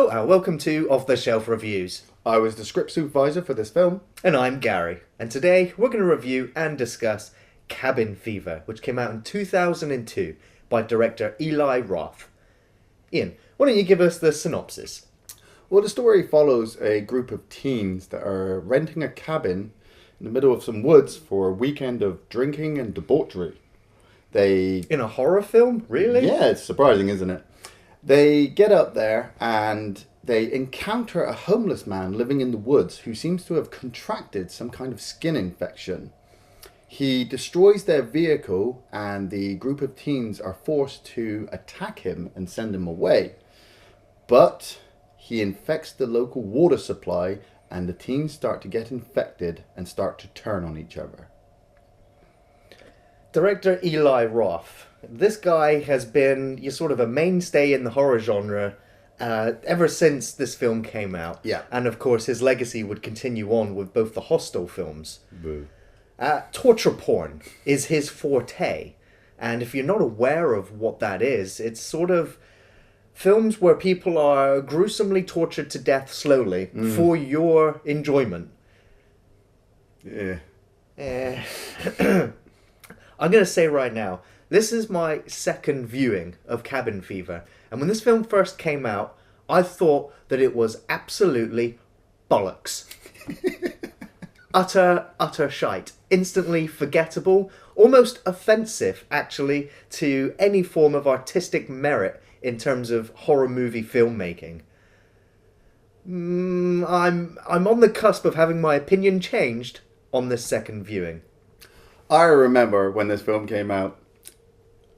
Hello and welcome to Off the Shelf Reviews. I was the script supervisor for this film. And I'm Gary. And today we're going to review and discuss Cabin Fever, which came out in 2002 by director Eli Roth. Iain, why don't you give us the synopsis? Well, the story follows a group of teens that are renting a cabin in the middle of some woods for a weekend of drinking and debauchery. In a horror film? Really? Yeah, it's surprising, isn't it? They get up there and they encounter a homeless man living in the woods who seems to have contracted some kind of skin infection. He destroys their vehicle and the group of teens are forced to attack him and send him away. But he infects the local water supply and the teens start to get infected and start to turn on each other. Director Eli Roth. This guy has been sort of a mainstay in the horror genre ever since this film came out. Yeah. And of course his legacy would continue on with both the Hostel films. Boo. Torture porn is his forte. And if you're not aware of what that is, it's sort of films where people are gruesomely tortured to death slowly for your enjoyment. Yeah. I'm going to say right now, this is my second viewing of Cabin Fever. And when this film first came out, I thought that it was absolutely bollocks. Utter shite. Instantly forgettable. Almost offensive, actually, to any form of artistic merit in terms of horror movie filmmaking. I'm on the cusp of having my opinion changed on this second viewing. I remember when this film came out,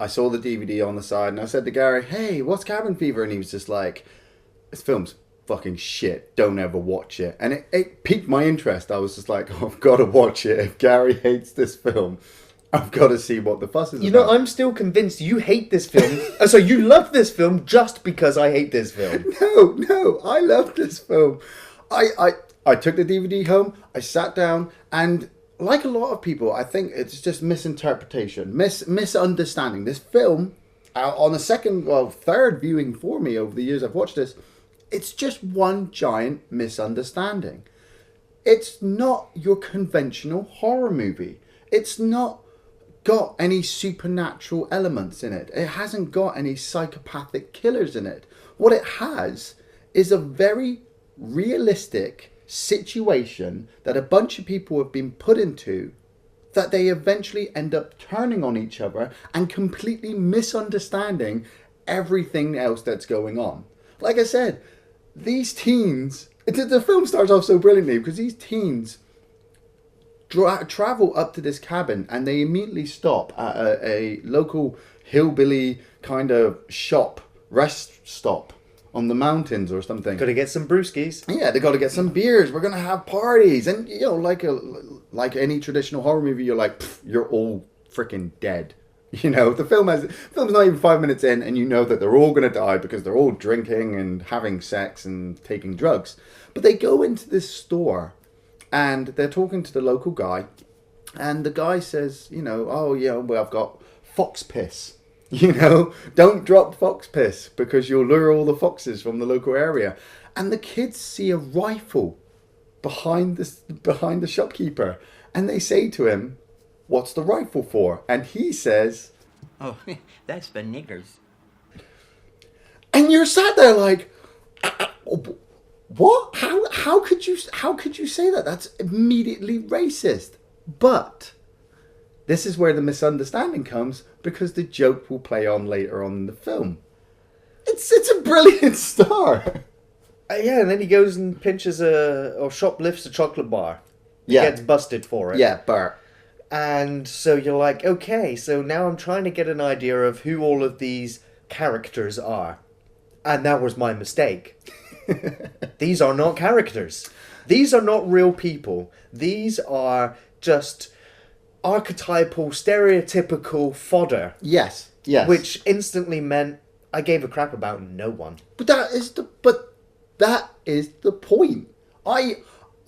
I saw the DVD on the side and I said to Gary, hey, what's Cabin Fever? And he was just like, this film's fucking shit. Don't ever watch it. And it piqued my interest. I was just like, oh, I've got to watch it. If Gary hates this film, I've got to see what the fuss is about. You know, I'm still convinced you hate this film. So you love this film just because I hate this film. No, I love this film. I took the DVD home, I sat down, and like a lot of people, I think it's just misinterpretation, misunderstanding. This film, on a third viewing for me over the years I've watched this, it's just one giant misunderstanding. It's not your conventional horror movie. It's not got any supernatural elements in it. It hasn't got any psychopathic killers in it. What it has is a very realistic situation that a bunch of people have been put into, that they eventually end up turning on each other and completely misunderstanding everything else that's going on. Like I said, these teens, the film starts off so brilliantly because these teens travel up to this cabin and they immediately stop at a local hillbilly kind of rest stop on the mountains or something. Gotta get some brewskis. Yeah, they got to get some beers. We're gonna have parties, and you know, like any traditional horror movie, you're like, you're all freaking dead. You know, the film's not even 5 minutes in, and you know that they're all gonna die because they're all drinking and having sex and taking drugs. But they go into this store, and they're talking to the local guy, and the guy says, you know, oh yeah, well I've got fox piss. You know, don't drop fox piss because you'll lure all the foxes from the local area. And the kids see a rifle behind the shopkeeper. And they say to him, what's the rifle for? And he says, oh, that's for niggers. And you're sat there like, what? How could you say that? That's immediately racist. But this is where the misunderstanding comes because the joke will play on later on in the film. It's a brilliant start. Yeah, and then he goes and pinches or shoplifts a chocolate bar. He gets busted for it. Yeah, Bert. And so you're like, okay, so now I'm trying to get an idea of who all of these characters are. And that was my mistake. These are not characters. These are not real people. These are just archetypal, stereotypical fodder. Yes. Which instantly meant I gave a crap about no one. But that is the point.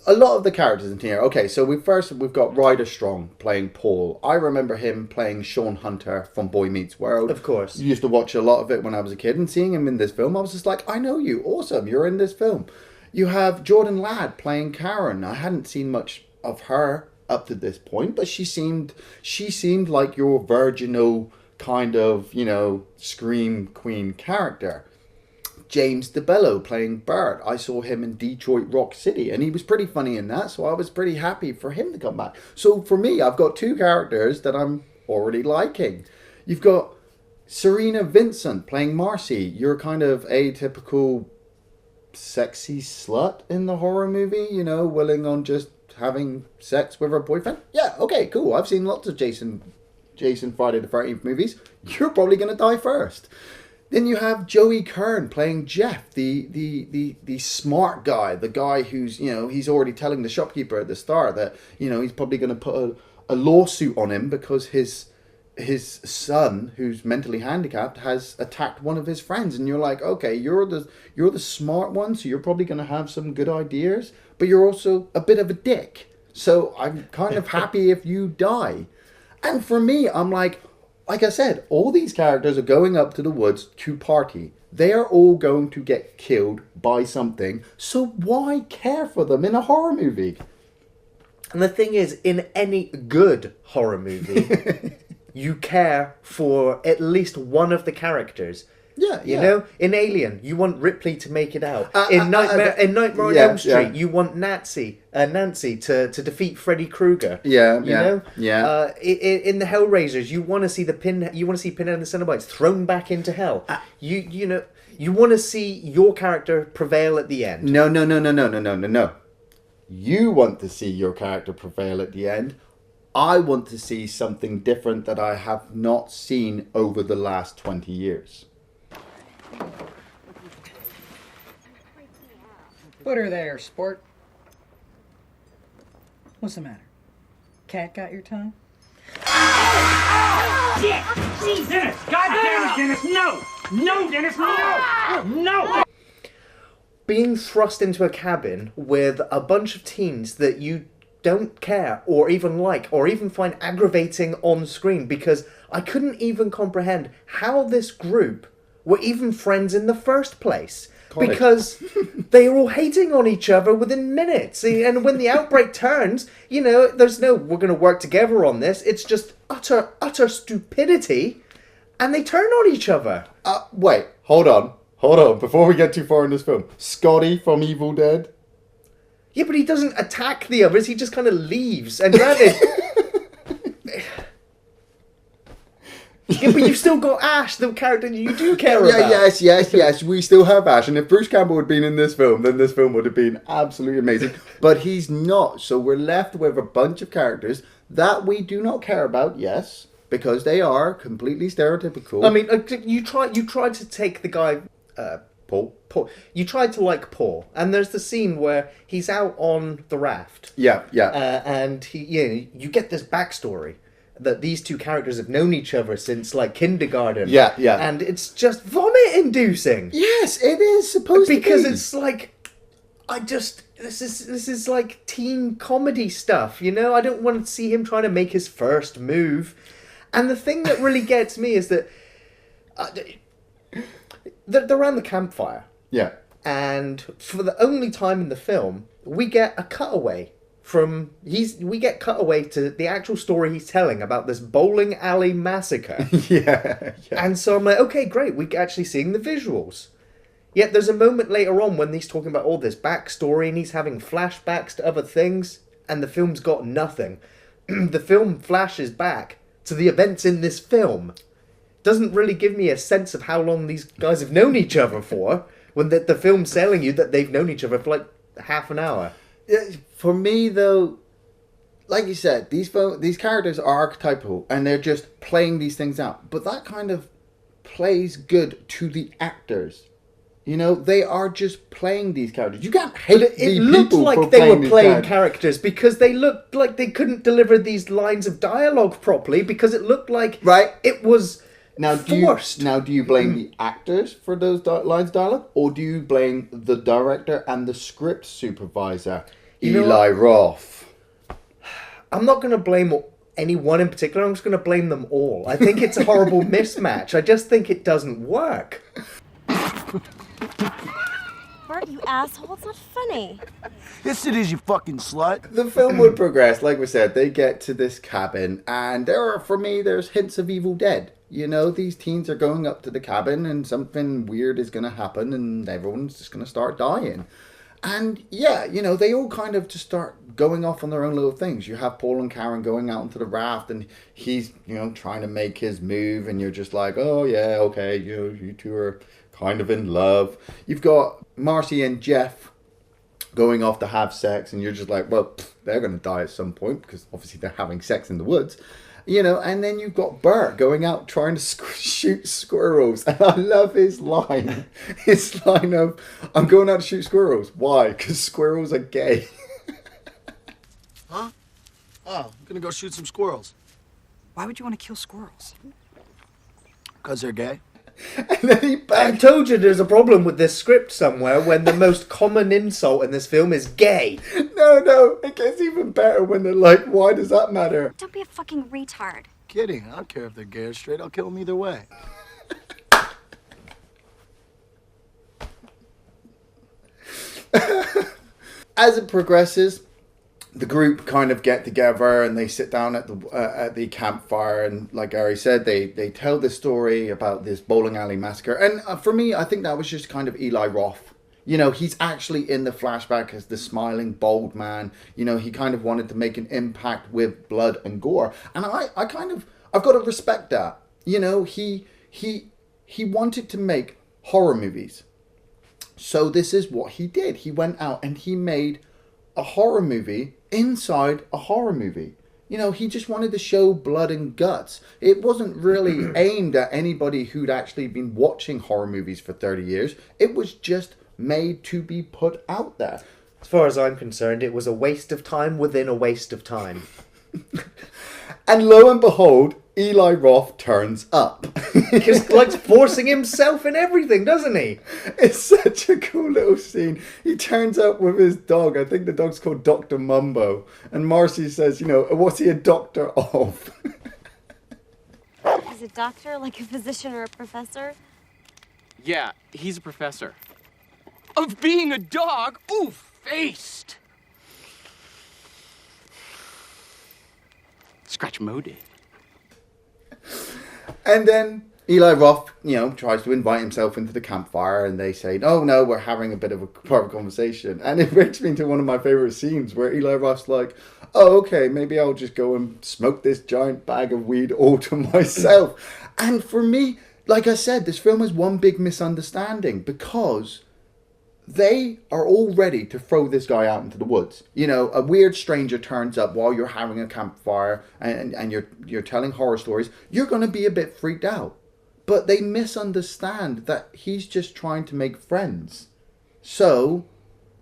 a lot of the characters in here. Okay, so we've got Ryder Strong playing Paul. I remember him playing Sean Hunter from Boy Meets World. Of course. I used to watch a lot of it when I was a kid, and seeing him in this film, I was just like, I know you. Awesome, you're in this film. You have Jordan Ladd playing Karen. I hadn't seen much of her up to this point, but she seemed like your virginal kind of, scream queen character. James DeBello playing Bert. I saw him in Detroit Rock City, and he was pretty funny in that, so I was pretty happy for him to come back. So for me, I've got two characters that I'm already liking. You've got Serena Vincent playing Marcy. You're kind of atypical sexy slut in the horror movie, willing on just having sex with her boyfriend. Yeah, okay, cool. I've seen lots of Jason Friday the 13th movies. You're probably going to die first. Then you have Joey Kern playing Jeff, the smart guy, the guy who's, he's already telling the shopkeeper at the start that, he's probably going to put a lawsuit on him because his son, who's mentally handicapped, has attacked one of his friends. And you're like, okay, you're the smart one, so you're probably going to have some good ideas, but you're also a bit of a dick. So I'm kind of happy if you die. And for me, I'm like I said, all these characters are going up to the woods to party. They are all going to get killed by something. So why care for them in a horror movie? And the thing is, in any good horror movie, you care for at least one of the characters. Yeah. In Alien, you want Ripley to make it out. In Nightmare on Elm Street, you want Nancy to defeat Freddy Krueger. Yeah. In the Hellraisers, you want to see Pinhead and the Cenobites thrown back into hell. You want to see your character prevail at the end. No. You want to see your character prevail at the end. I want to see something different that I have not seen over the last 20 years. Put her there, sport. What's the matter? Cat got your tongue? Shit! Dennis! God damn it, Dennis! No! No, Dennis! No! No! Being thrust into a cabin with a bunch of teens that you don't care or even like or even find aggravating on screen, because I couldn't even comprehend how this group were even friends in the first place. Because they are all hating on each other within minutes. And when the outbreak turns, there's no, we're going to work together on this. It's just utter stupidity. And they turn on each other. Wait, hold on. Before we get too far in this film. Scotty from Evil Dead? Yeah, but he doesn't attack the others. He just kind of leaves. And granted... Yeah, but you've still got Ash, the character you do care about. Yes. We still have Ash. And if Bruce Campbell had been in this film, then this film would have been absolutely amazing. But he's not. So we're left with a bunch of characters that we do not care about, yes, because they are completely stereotypical. I mean, you tried to take the guy... Paul. You tried to like Paul. And there's the scene where he's out on the raft. Yeah. And you get this backstory that these two characters have known each other since kindergarten. Yeah. And it's just vomit-inducing. Yes, it is supposed to be. Because it's this is like teen comedy stuff, I don't want to see him trying to make his first move. And the thing that really gets me is that they're around the campfire. Yeah. And for the only time in the film, we get a cutaway we get cut away to the actual story he's telling about this bowling alley massacre. Yeah. And so I'm like, okay, great, we're actually seeing the visuals. Yet there's a moment later on when he's talking about all this backstory and he's having flashbacks to other things, and the film's got nothing. The film flashes back to the events in this film. Doesn't really give me a sense of how long these guys have known each other for, when the film's telling you that they've known each other for half an hour. For me, though, like you said, these characters are archetypal and they're just playing these things out. But that kind of plays good to the actors. They are just playing these characters. You can't hate it. It looked like they were playing characters because they looked like they couldn't deliver these lines of dialogue properly, because it looked like it was forced. Do you blame the actors for those lines of dialogue, or do you blame the director and the script supervisor? Eli Roth. I'm not going to blame any one in particular. I'm just going to blame them all. I think it's a horrible mismatch. I just think it doesn't work. Bert, you asshole, it's not funny. Yes, it is, you fucking slut. The film would progress, like we said. They get to this cabin, and there's hints of Evil Dead. You know, these teens are going up to the cabin, and something weird is going to happen, and everyone's just going to start dying. And yeah, you know, they all kind of just start going off on their own little things. You have Paul and Karen going out into the raft, and he's, you know, trying to make his move, and you're just like, oh yeah, okay, you two are kind of in love. You've got Marcy and Jeff going off to have sex, and you're just like, well, they're going to die at some point, because obviously they're having sex in the woods. You know, and then you've got Bert going out trying to shoot squirrels. And I love his line. His line of, I'm going out to shoot squirrels. Why? Because squirrels are gay. Huh? Oh, I'm gonna go shoot some squirrels. Why would you want to kill squirrels? Because they're gay? And then he I bangs. told you there's a problem with this script somewhere when the most common insult in this film is gay. No, it gets even better when they're like, why does that matter? Don't be a fucking retard. Kidding. I don't care if they're gay or straight. I'll kill them either way. As it progresses, the group kind of get together and they sit down at the campfire, and like Gary said, they tell the story about this bowling alley massacre. And for me, I think that was just kind of Eli Roth. You know, he's actually in the flashback as the smiling, bold man. You know, he kind of wanted to make an impact with blood and gore. And I've got to respect that. You know, he wanted to make horror movies. So this is what he did. He went out and he made a horror movie inside a horror movie. You know, he just wanted to show blood and guts. It wasn't really aimed at anybody who'd actually been watching horror movies for 30 years. It was just made to be put out there. As far as I'm concerned, it was a waste of time within a waste of time. And lo and behold, Eli Roth turns up. He just likes forcing himself in everything, doesn't he? It's such a cool little scene. He turns up with his dog. I think the dog's called Dr. Mumbo. And Marcy says, you know, what's he a doctor of? He's a doctor, like a physician or a professor? Yeah, he's a professor. Of being a dog? Ooh, faced! Scratch Mo did. And then Eli Roth, you know, tries to invite himself into the campfire, and they say, oh no, we're having a bit of a private conversation. And it brings me to one of my favourite scenes where Eli Roth's like, oh, okay, maybe I'll just go and smoke this giant bag of weed all to myself. And for me, like I said, this film is one big misunderstanding, because they are all ready to throw this guy out into the woods. You know, a weird stranger turns up while you're having a campfire and you're telling horror stories. You're going to be a bit freaked out. But they misunderstand that he's just trying to make friends. So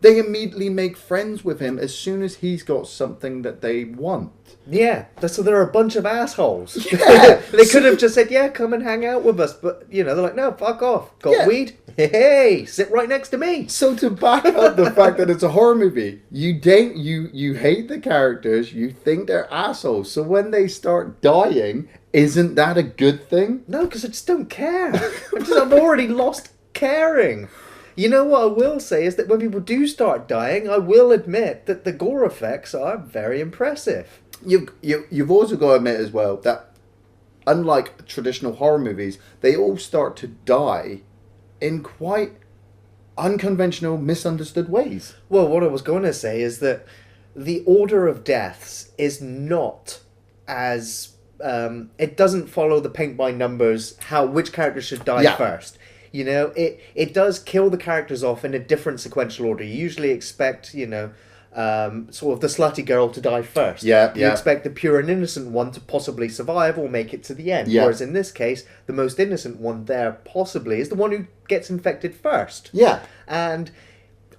they immediately make friends with him as soon as he's got something that they want. Yeah, so they're a bunch of assholes. Yeah. They could have just said, yeah, come and hang out with us. But, you know, they're like, no, fuck off. Got Yeah. weed? Hey, sit right next to me. So to back up the fact that it's a horror movie, you hate the characters, you think they're assholes. So when they start dying, isn't that a good thing? No, because I just don't care. I've already lost caring. You know what I will say is that when people do start dying, I will admit that the gore effects are very impressive. You've also got to admit as well that unlike traditional horror movies, they all start to die in quite unconventional, misunderstood ways. Well, what I was going to say is that the order of deaths is not as... it doesn't follow the paint by numbers which character should die first. You know, it does kill the characters off in a different sequential order. You usually expect, you know, sort of the slutty girl to die first. You expect the pure and innocent one to possibly survive or make it to the end. Whereas in this case, the most innocent one there possibly is the one who gets infected first. Yeah. And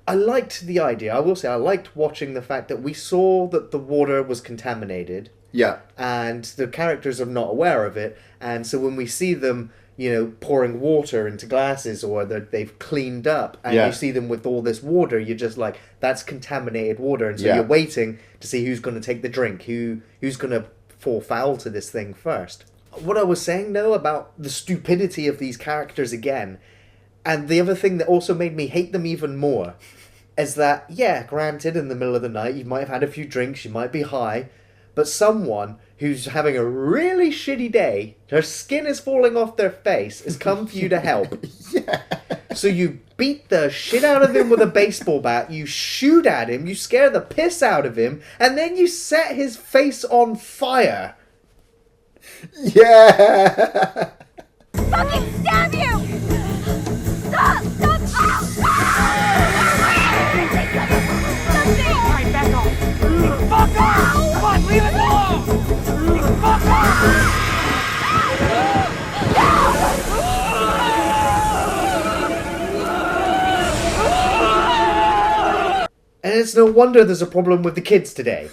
I liked the idea. I will say I liked watching the fact that we saw that the water was contaminated. Yeah. And the characters are not aware of it. And so when we see them, pouring water into glasses, or that they've cleaned up, and you see them with all this water, you're just like, that's contaminated water, and so you're waiting to see who's going to take the drink, who's going to fall foul to this thing first. What I was saying, though, about the stupidity of these characters again, and the other thing that also made me hate them even more, is that, yeah, granted, in the middle of the night, you might have had a few drinks, you might be high, but someone who's having a really shitty day, their skin is falling off their face, has come for you to help. So you beat the shit out of him with a baseball bat, you shoot at him, you scare the piss out of him, and then you set his face on fire. Yeah! Fucking stab you! Stop! Stop! All right, back off. Fuck off! Come on, leave it alone! Fuck off! And it's no wonder there's a problem with the kids today.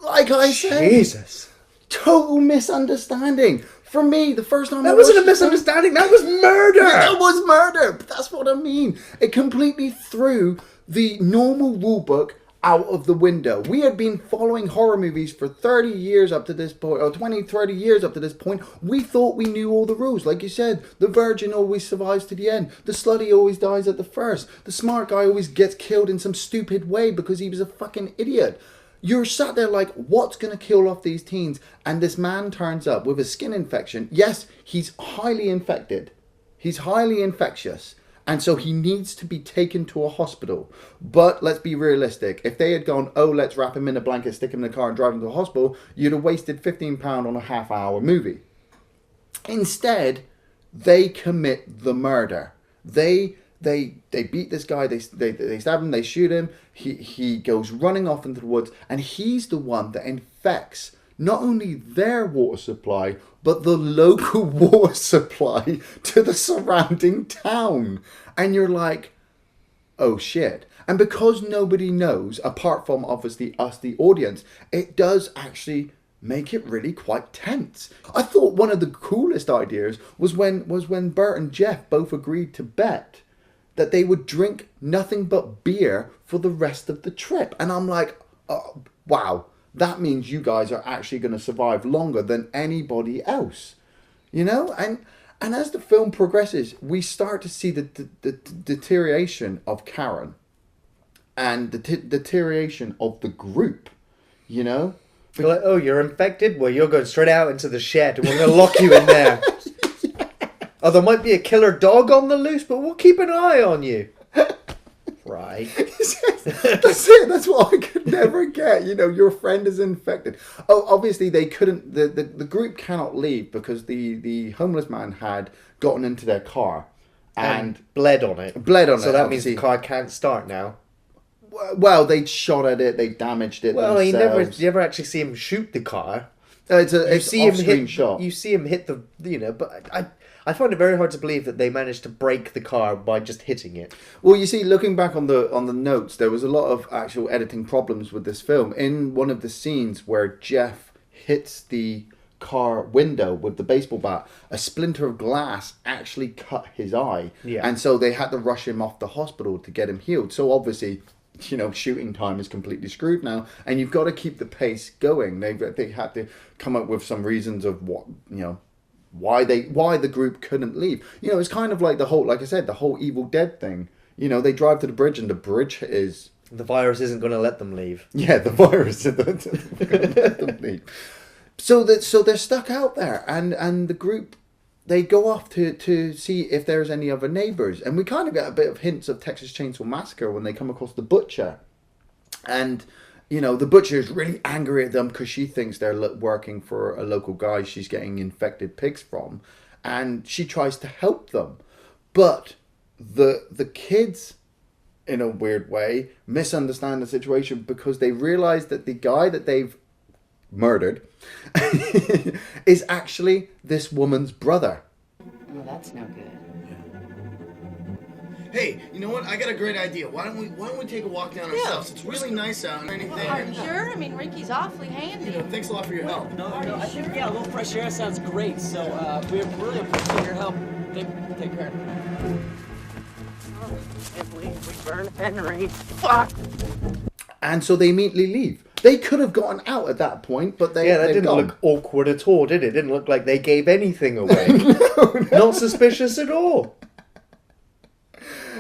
Like I said, Jesus. Total misunderstanding. For me, the first time That wasn't a misunderstanding, that was murder! That was murder! But that's what I mean. It completely threw the normal rule book out of the window. We had been following horror movies for 30 years up to this point, or 20, 30 years up to this point. We thought we knew all the rules. Like you said, the virgin always survives to the end. The slutty always dies at the first. The smart guy always gets killed in some stupid way because he was a fucking idiot. You're sat there like, what's going to kill off these teens? And this man turns up with a skin infection. Yes, he's highly infected. He's highly infectious. And so he needs to be taken to a hospital. But let's be realistic. If they had gone, oh, let's wrap him in a blanket, stick him in a car and drive him to the hospital, you'd have wasted £15 on a half-hour movie. Instead, they commit the murder. They beat this guy, they stab him, they shoot him, he goes running off into the woods, and he's the one that infects not only their water supply, but the local water supply to the surrounding town. And you're like, oh shit. And because nobody knows, apart from obviously us, the audience, it does actually make it really quite tense. I thought one of the coolest ideas was when Bert and Jeff both agreed to bet that they would drink nothing but beer for the rest of the trip. And I'm like, oh, wow, that means you guys are actually going to survive longer than anybody else. And as the film progresses, we start to see the deterioration of Karen and the deterioration of the group, You're like, oh, you're infected? Well, you're going straight out into the shed and we're going to lock you in there. Oh, there might be a killer dog on the loose, but we'll keep an eye on you. Right. That's it. That's what I could never get. Your friend is infected. Oh, obviously they couldn't. The group cannot leave because the homeless man had gotten into their car and bled on it. So that means the car can't start now. Well, they shot at it. They damaged it. Well, themselves. you never actually see him shoot the car. It's off-screen shot. You see him hit the. But I find it very hard to believe that they managed to break the car by just hitting it. Well, you see, looking back on the notes, there was a lot of actual editing problems with this film. In one of the scenes where Jeff hits the car window with the baseball bat, a splinter of glass actually cut his eye. Yeah. And so they had to rush him off the hospital to get him healed. So obviously, shooting time is completely screwed now, and you've got to keep the pace going. They had to come up with some reasons of what, why the group couldn't leave. It's kind of like the whole Evil Dead thing. They drive to the bridge and the bridge is... The virus isn't going to let them leave. Yeah, the virus isn't going to let them leave. So they're stuck out there, and the group, they go off to see if there's any other neighbours. And we kind of get a bit of hints of Texas Chainsaw Massacre when they come across the butcher. And... the butcher is really angry at them because she thinks they're working for a local guy she's getting infected pigs from. And she tries to help them. But the kids, in a weird way, misunderstand the situation because they realize that the guy that they've murdered is actually this woman's brother. Well, that's no good. Hey, you know what? I got a great idea. Why don't we take a walk down ourselves? It's really nice out and anything. Are you sure? I mean, Ricky's awfully handy. Thanks a lot for your help. No, I think, yeah, a little fresh air sounds great. So, we really appreciate your help. Take care. If we burn Henry. Fuck! And so they immediately leave. They could have gotten out at that point, but that they've didn't gone. look awkward at all, did it? Didn't look like they gave anything away. Not suspicious at all.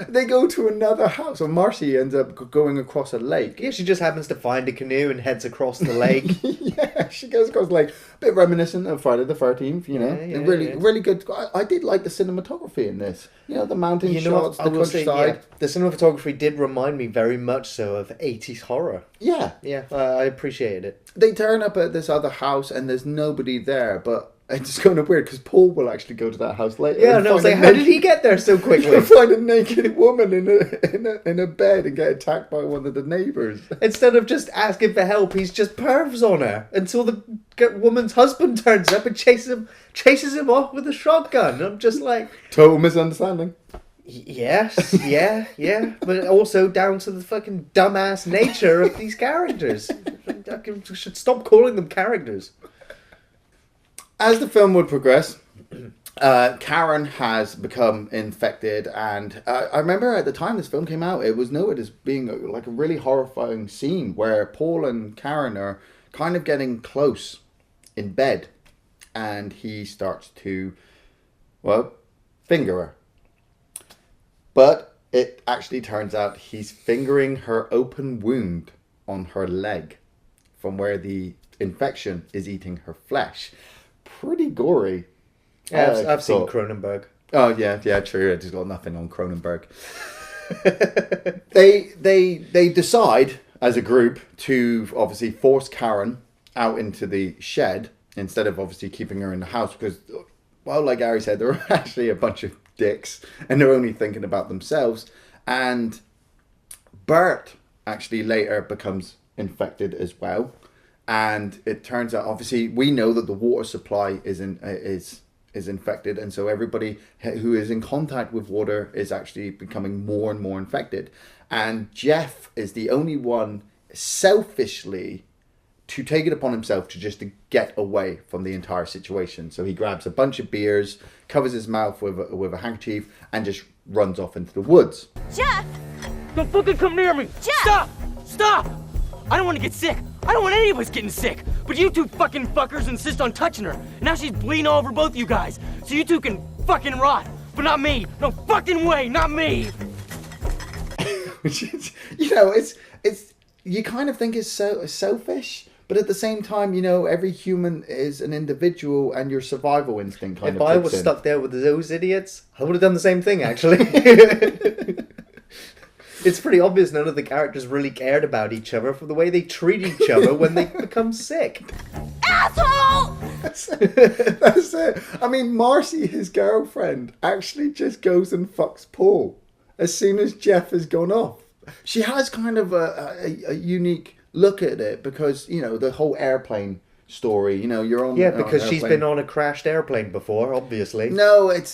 They go to another house, and Marcy ends up going across a lake. Yeah, she just happens to find a canoe and heads across the lake. Yeah, she goes across the lake. A bit reminiscent of Friday the 13th, you know. Yeah, really good. I did like the cinematography in this. You know, the mountain shots, the countryside. The cinematography did remind me very much so of 80s horror. Yeah. Yeah, I appreciated it. They turn up at this other house, and there's nobody there, but it's kind of weird because Paul will actually go to that house later. Yeah, and I was like, how did he get there so quickly? He'll find a naked woman in a bed and get attacked by one of the neighbours. Instead of just asking for help, he's just pervs on her until the woman's husband turns up and chases him off with a shotgun. I'm just like, total misunderstanding. Yes, yeah, but also down to the fucking dumbass nature of these characters. I should stop calling them characters. As the film would progress, Karen has become infected, and I remember at the time this film came out, it was noted as being like a really horrifying scene where Paul and Karen are kind of getting close in bed, and he starts to, well, finger her. But it actually turns out he's fingering her open wound on her leg from where the infection is eating her flesh. Pretty gory. Yeah, I've seen Cronenberg. Oh yeah, true. I just got nothing on Cronenberg. They decide as a group to obviously force Karen out into the shed instead of obviously keeping her in the house because, well, like Gary said, they're actually a bunch of dicks and they're only thinking about themselves. And Bert actually later becomes infected as well. And it turns out, obviously, we know that the water supply is infected, and so everybody who is in contact with water is actually becoming more and more infected. And Jeff is the only one, selfishly, to take it upon himself to get away from the entire situation. So he grabs a bunch of beers, covers his mouth with a handkerchief, and just runs off into the woods. Jeff! Don't fucking come near me! Jeff! Stop! I don't want to get sick. I don't want any of us getting sick. But you two fucking fuckers insist on touching her. And now she's bleeding all over both you guys. So you two can fucking rot. But not me. No fucking way. Not me. You know, it's you kind of think it's so selfish, but at the same time, you know, every human is an individual, and your survival instinct kind of. If I kicks was in. stuck there with those idiots, I would have done the same thing. Actually. It's pretty obvious none of the characters really cared about each other for the way they treat each other when they become sick. Asshole! That's it. I mean, Marcy, his girlfriend, actually just goes and fucks Paul as soon as Jeff has gone off. She has kind of a unique look at it because, you know, the whole airplane story, you know, you're on. Yeah, because she's been on a crashed airplane before, obviously. No, it's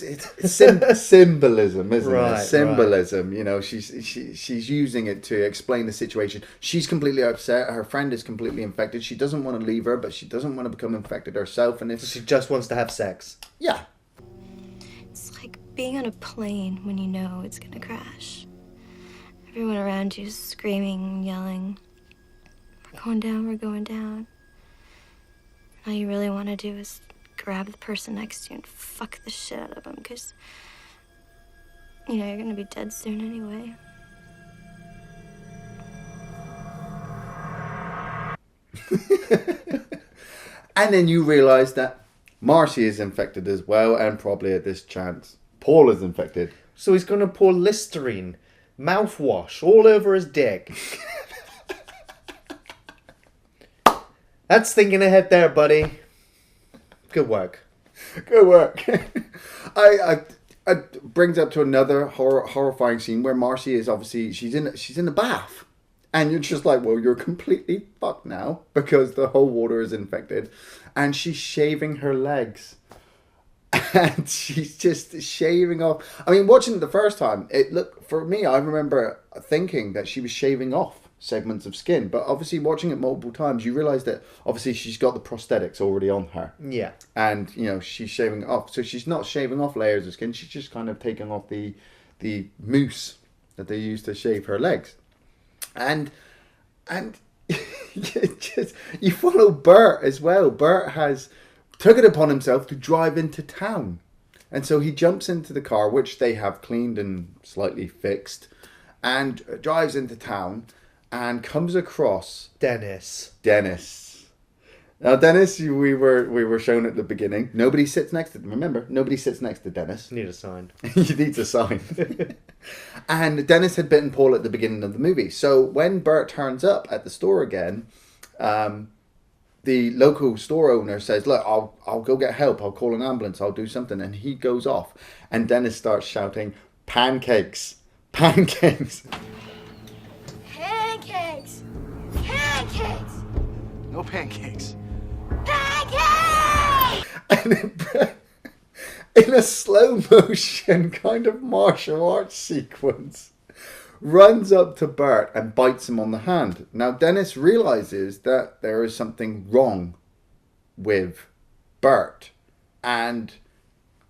symbolism, isn't Right, it? Symbolism. Right. You know, she's using it to explain the situation. She's completely upset. Her friend is completely infected. She doesn't want to leave her, but she doesn't want to become infected herself. And if She just wants to have sex. Yeah. It's like being on a plane when you know it's gonna crash. Everyone around you is screaming, yelling, "We're going down, we're going down." All you really want to do is grab the person next to you and fuck the shit out of them, because, you know, you're gonna be dead soon anyway. And then you realise that Marcy is infected as well, and probably at this chance, Paul is infected. So he's going to pour Listerine, mouthwash, all over his dick. That's thinking ahead there, buddy. Good work. Good work. I brings up to another horrifying scene where Marcy is obviously she's in the bath, and you're just like, well, you're completely fucked now because the whole water is infected, and she's shaving her legs. and she's just shaving off. I mean, watching it the first time, for me, I remember thinking that she was shaving off segments of skin, but obviously watching it multiple times, you realise that obviously she's got the prosthetics already on her. Yeah. And, she's shaving it off. So she's not shaving off layers of skin, she's just kind of taking off the mousse that they use to shave her legs. And you follow Bert as well. Bert has took it upon himself to drive into town. And so he jumps into the car, which they have cleaned and slightly fixed, and drives into town and comes across Dennis. Now, Dennis, we were shown at the beginning. Nobody sits next to... Remember, nobody sits next to Dennis. Need a sign. He needs a sign. And Dennis had bitten Paul at the beginning of the movie. So when Bert turns up at the store again, the local store owner says, look, I'll go get help. I'll call an ambulance. I'll do something. And he goes off. And Dennis starts shouting, pancakes. Pancakes. Pancakes! Pancakes! No pancakes. Pancakes! And then in a slow motion kind of martial arts sequence, runs up to Bert and bites him on the hand. Now Dennis realizes that there is something wrong with Bert and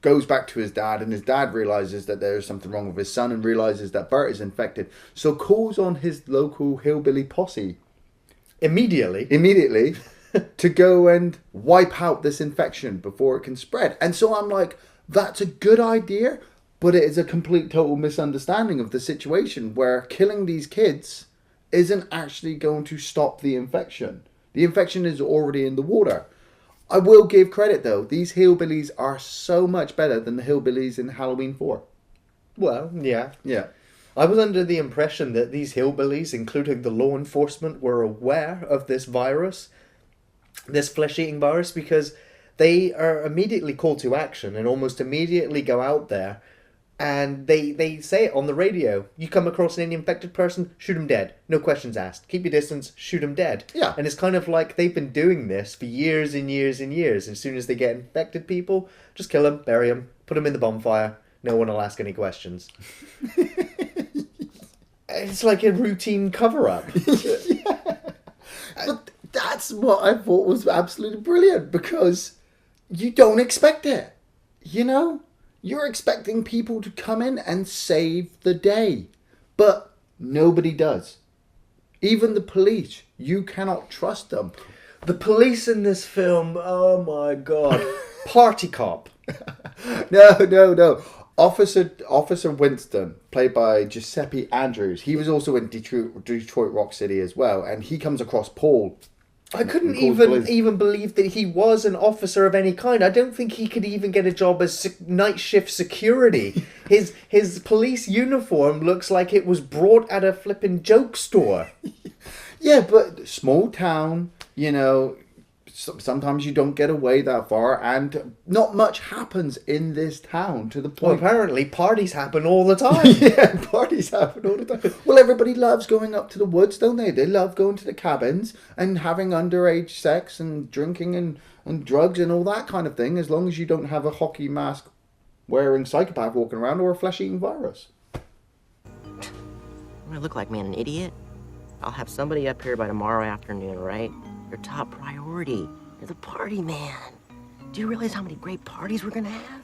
goes back to his dad, and his dad realizes that there is something wrong with his son and realizes that Bert is infected, so calls on his local hillbilly posse immediately to go and wipe out this infection before it can spread. And so I'm like, that's a good idea, but it is a complete total misunderstanding of the situation where killing these kids isn't actually going to stop the infection. The infection is already in the water. I will give credit though, these hillbillies are so much better than the hillbillies in Halloween 4. Well, yeah. Yeah. I was under the impression that these hillbillies, including the law enforcement, were aware of this virus, this flesh-eating virus, because they are immediately called to action and almost immediately go out there and they say it on the radio. You come across any infected person, shoot him dead. No questions asked. Keep your distance, shoot him dead. Yeah. And it's kind of like they've been doing this for years and years and years. As soon as they get infected people, just kill them, bury them, put them in the bonfire. No one will ask any questions. It's like a routine cover-up. Yeah. But that's what I thought was absolutely brilliant, because you don't expect it. You're expecting people to come in and save the day. But nobody does. Even the police. You cannot trust them. The police in this film, oh my god. Party cop. No. Officer Winston, played by Giuseppe Andrews. He was also in Detroit Rock City as well. And he comes across Paul. I couldn't even believe that he was an officer of any kind. I don't think he could even get a job as night shift security. His police uniform looks like it was brought at a flippin' joke store. Yeah, but small town, sometimes you don't get away that far, and not much happens in this town to the point. Well, apparently parties happen all the time. Yeah, parties happen all the time. Well, everybody loves going up to the woods, don't they? They love going to the cabins and having underage sex and drinking and drugs and all that kind of thing, as long as you don't have a hockey mask wearing psychopath walking around or a flesh-eating virus. I'm gonna look like, man, an idiot? I'll have somebody up here by tomorrow afternoon, right? Your top priority. You're the party man. Do you realize how many great parties we're gonna have?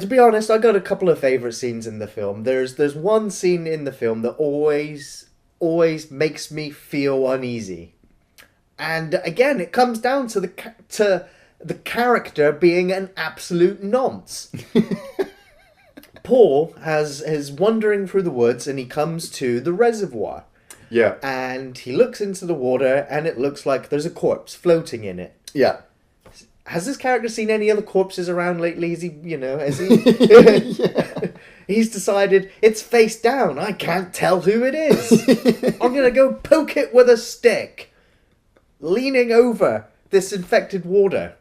To be honest, I got a couple of favourite scenes in the film. There's one scene in the film that always makes me feel uneasy. And again, it comes down to the character being an absolute nonce. Paul is wandering through the woods and he comes to the reservoir. Yeah. And he looks into the water and it looks like there's a corpse floating in it. Yeah. Has this character seen any other corpses around lately? Has he? Yeah. He's decided it's face down. I can't tell who it is. I'm going to go poke it with a stick. Leaning over this infected water.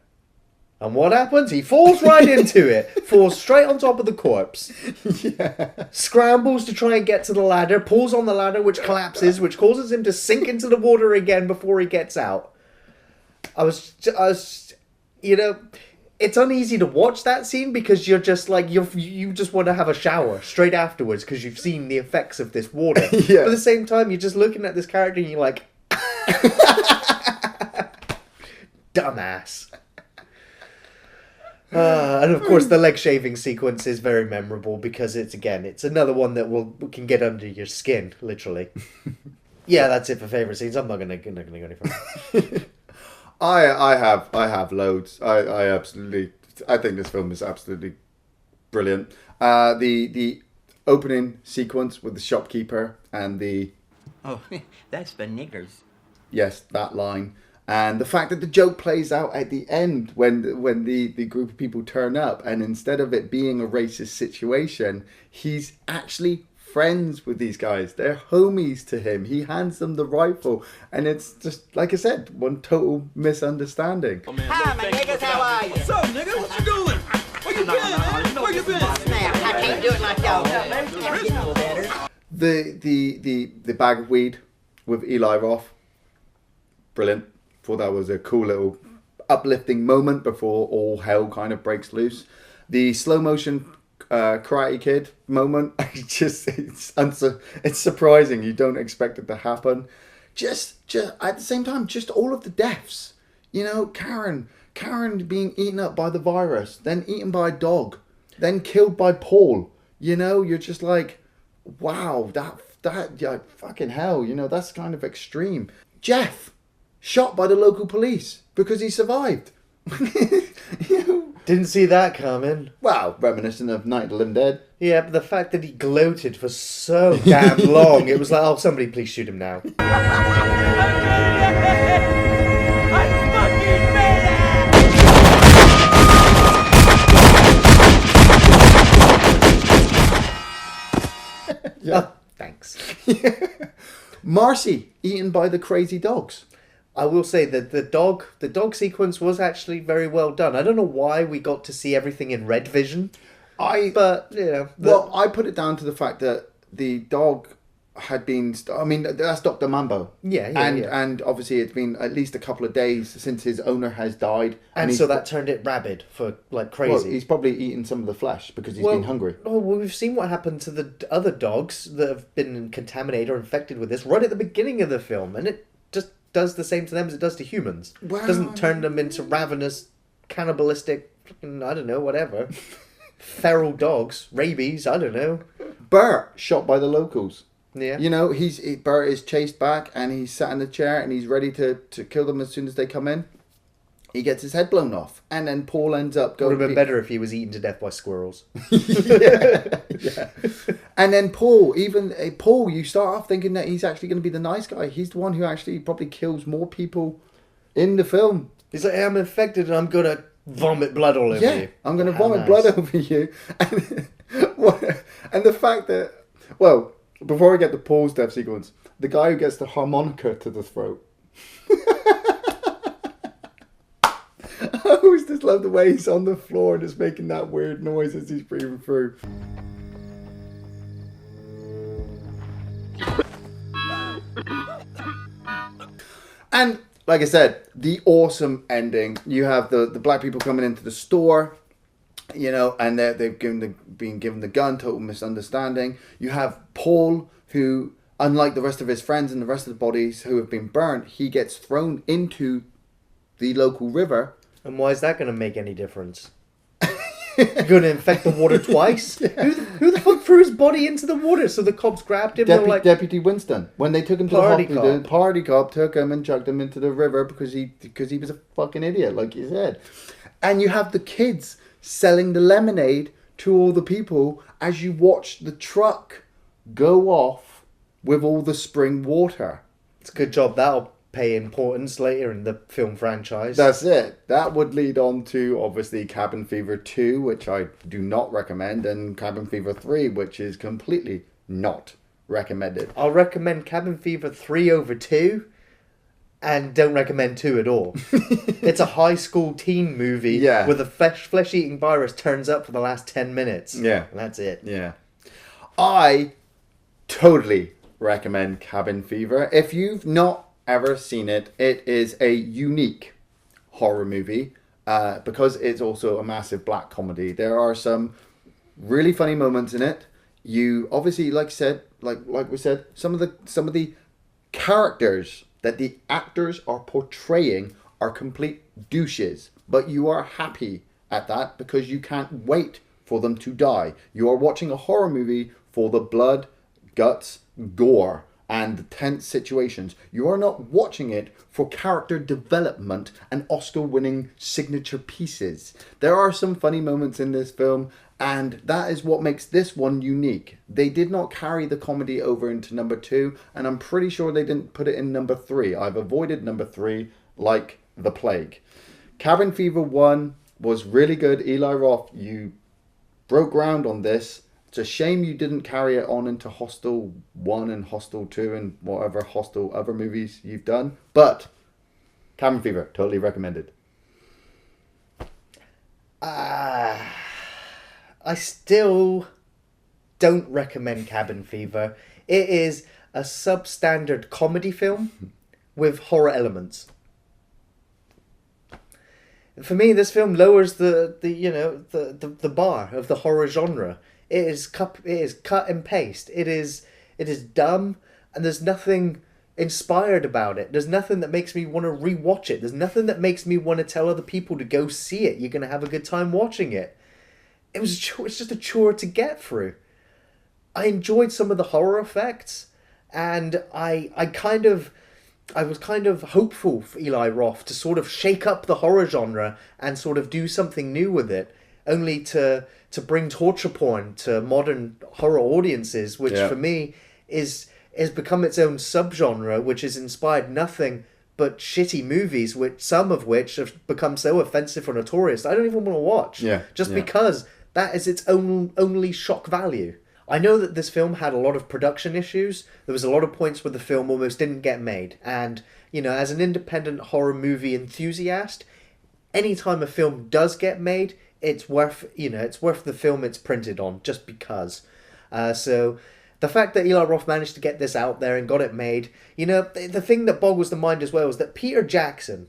And what happens? He falls right into it. Falls straight on top of the corpse. Yeah. Scrambles to try and get to the ladder. Pulls on the ladder, which collapses, which causes him to sink into the water again before he gets out. I was, you know, it's uneasy to watch that scene because you're just like, you just want to have a shower straight afterwards because you've seen the effects of this water. Yeah. But at the same time, you're just looking at this character and you're like, dumbass. And of course, the leg shaving sequence is very memorable because it's another one that can get under your skin, literally. Yeah, that's it for favorite scenes. I'm not gonna go any further. I have loads. I think this film is absolutely brilliant. The opening sequence with the shopkeeper and the that's for niggers. Yes, that line. And the fact that the joke plays out at the end when the group of people turn up, and instead of it being a racist situation, he's actually friends with these guys. They're homies to him. He hands them the rifle, and it's just, like I said, one total misunderstanding. Hi, my niggas, how are you? What's up, nigga? What you doing? Where you been? Where you been? Snap, I can't do it like y'all. The bag of weed with Eli Roth, brilliant. Thought that was a cool little uplifting moment before all hell kind of breaks loose. The slow motion Karate Kid moment, it's surprising. You don't expect it to happen. Just at the same time, just all of the deaths. You know, Karen being eaten up by the virus, then eaten by a dog, then killed by Paul. You know, you're just like, wow, that yeah, fucking hell. You know, that's kind of extreme. Jeff, shot by the local police because he survived. Didn't see that coming. Well, reminiscent of Night of the Living Dead. Yeah, but the fact that he gloated for so damn long, it was like, oh, somebody please shoot him now. Yeah. Oh, thanks. Marcy eaten by the crazy dogs. I will say that the dog sequence was actually very well done. I don't know why we got to see everything in red vision. But you know, well, I put it down to the fact that the dog had been. I mean, that's Dr. Mambo. Yeah. And obviously it's been at least a couple of days since his owner has died, and so that turned it rabid for like crazy. Well, he's probably eaten some of the flesh because he's been hungry. Oh, well, we've seen what happened to the other dogs that have been contaminated or infected with this right at the beginning of the film, and it just does the same to them as it does to humans. Well, it doesn't turn them into ravenous, cannibalistic, I don't know, whatever. Feral dogs, rabies, I don't know. Bert shot by the locals. Yeah. You know, Bert is chased back and he's sat in the chair and he's ready to kill them as soon as they come in. He gets his head blown off, and then Paul ends up going. Would have been better if he was eaten to death by squirrels. yeah. And then Paul, you start off thinking that he's actually going to be the nice guy. He's the one who actually probably kills more people in the film. He's like, hey, I'm infected and I'm going to vomit blood all over you. I'm going to vomit blood over you. And the fact that, well, before I get to Paul's death sequence, the guy who gets the harmonica to the throat. I always just love the way he's on the floor just making that weird noise as he's breathing through. And like I said, the awesome ending. You have the black people coming into the store, you know, and they've been given the gun, total misunderstanding. You have Paul, who, unlike the rest of his friends and the rest of the bodies who have been burnt, he gets thrown into the local river. And why is that going to make any difference? You're going to infect the water twice? Yeah. Who the fuck threw his body into the water? So the cops grabbed him? Deputy Winston. When they took him to the hospital, the party cop took him and chucked him into the river because he was a fucking idiot, like you said. And you have the kids selling the lemonade to all the people as you watch the truck go off with all the spring water. It's a good job. That'll pay importance later in the film franchise. That's it. That would lead on to, obviously, Cabin Fever 2, which I do not recommend, and Cabin Fever 3, which is completely not recommended. I'll recommend Cabin Fever 3 over 2, and don't recommend 2 at all. It's a high school teen movie where the flesh-eating virus turns up for the last 10 minutes. Yeah. And that's it. Yeah. I totally recommend Cabin Fever. If you've not ever seen it, it is a unique horror movie because it's also a massive black comedy. There are some really funny moments in it. You obviously, like we said, some of the characters that the actors are portraying are complete douches, but you are happy at that because you can't wait for them to die. You are watching a horror movie for the blood, guts, gore, and the tense situations. You are not watching it for character development and Oscar-winning signature pieces. There are some funny moments in this film, and that is what makes this one unique. They did not carry the comedy over into number 2, and I'm pretty sure they didn't put it in number 3. I've avoided number 3 like the plague. Cabin Fever 1 was really good. Eli Roth, you broke ground on this. It's a shame you didn't carry it on into Hostel 1 and Hostel 2 and whatever Hostel other movies you've done. But Cabin Fever, totally recommended. I still don't recommend Cabin Fever. It is a substandard comedy film with horror elements. For me, this film lowers the bar of the horror genre. It is cut and paste. It is dumb, and there's nothing inspired about it. There's nothing that makes me want to rewatch it. There's nothing that makes me want to tell other people to go see it. You're gonna have a good time watching it. It's just a chore to get through. I enjoyed some of the horror effects, and I was kind of hopeful for Eli Roth to sort of shake up the horror genre and sort of do something new with it, only to bring torture porn to modern horror audiences, which for me is become its own subgenre, which has inspired nothing but shitty movies, which some of which have become so offensive or notorious I don't even want to watch. Because that is its only shock value. I know that this film had a lot of production issues. There was a lot of points where the film almost didn't get made. And, as an independent horror movie enthusiast, anytime a film does get made, it's worth the film it's printed on, just because. So the fact that Eli Roth managed to get this out there and got it made, the thing that boggles the mind as well is that Peter Jackson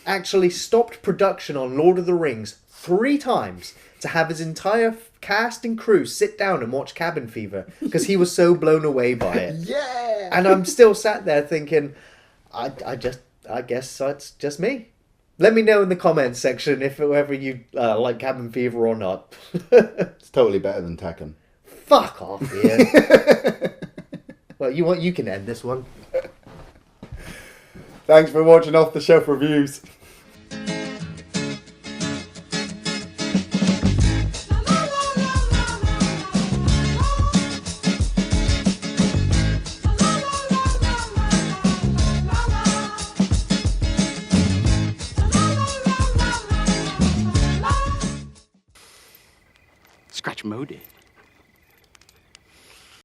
actually stopped production on Lord of the Rings 3 times to have his entire cast and crew sit down and watch Cabin Fever because he was so blown away by it. Yeah! And I'm still sat there thinking, I guess it's just me. Let me know in the comments section if whether you like Cabin Fever or not. It's totally better than Tekken. Fuck off, Iain. Well, you can end this one. Thanks for watching Off the Shelf Reviews. Scratch Mo did.